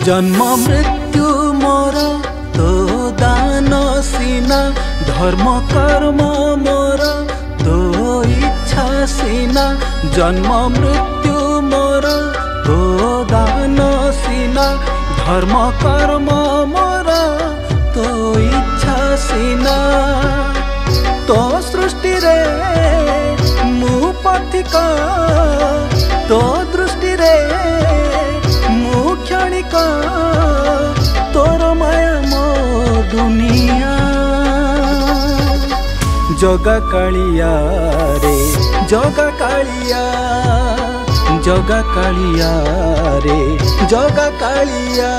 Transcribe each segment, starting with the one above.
जन्म मृत्यु मोर तो दान सीना धर्म कर्म मोर तो इच्छा सीना जन्म मृत्यु मोर तो दान सीना धर्म कर्म मोर तो इच्छा सीना तो सृष्टि रे मु पथिक तो दृष्टि रे मु क्षणिक तोर माया मो दुनिया जगा कालिया रे जगा कालिया जगा कालिया रे जगा कालिया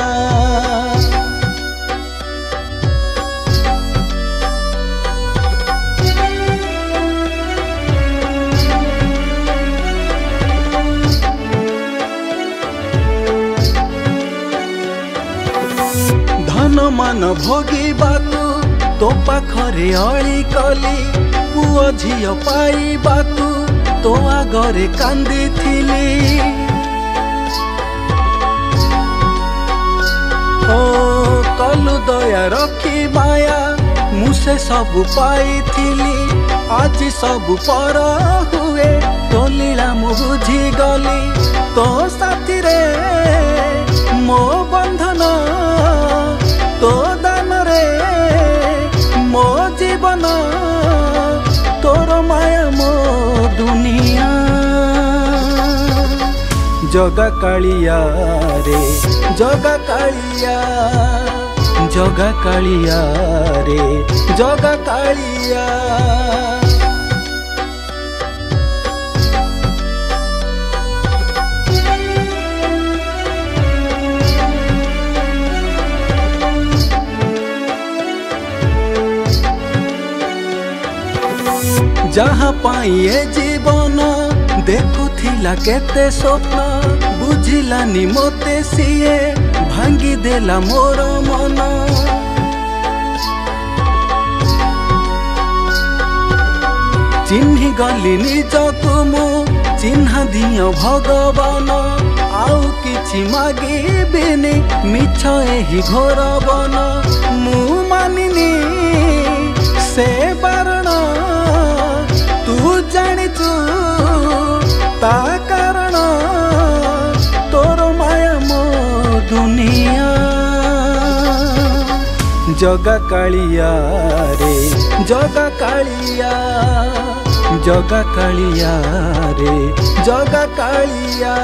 धन मान भोगिबाकू तो पाखरे अली कली पुओ झियो पाइबाकू तो आगरे कांदी थिली ओ कलु दया रखी माया मुसे सब पाई थिली आज सब पर हुए तो लीला मु बुझी गली तो साथी रे मो बंधन तो दान रे मो जीवन तोर माया मो दुनिया जगा कालिया रे जगा कालिया जगा कालिया रे जगा कालिया जहाँ पाइए जीवन देखुथिला केते स्वप्न बुझिलानी मोते सिए भांगी देला मोर मन चिन्हि गली निजकु मु चिन्हा दियो भगवान आउ किछि मागिबिनी मिछ एही घोर बन मु मानिनी से बारण तू जानिचु ता कारण तोर माया मो दुनिया जगा कालिया रे जगा कालिया जगा कालिया रे जगा कालिया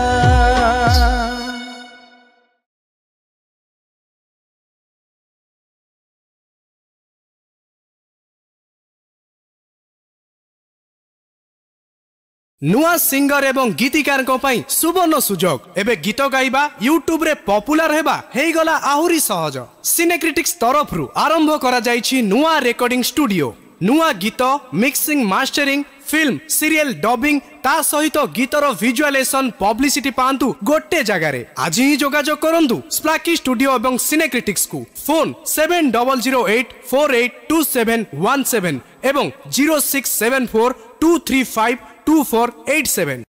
नुआ सिंगर एवं गीतिकार सुवर्ण सुजोग एबे गीत गाइबा यूट्यूब रे पॉपुलर हेबा हेई गला आहुरी सहज सिनेक्रिटिक्स तरफ रु आरंभ करा जाइछि नुआ रिकॉर्डिंग स्टूडियो नुआ गीत mixing mastering film serial dubbing ता सहित गीतर विजुअलाइजेशन पब्लिसिटी पांतु गोटे जगह रे आज ही जोगाजोग करंतु स्प्लाकी स्टूडियो एवं सिनेक्रिटिक्स को फोन 7008482717 एवं 067423522487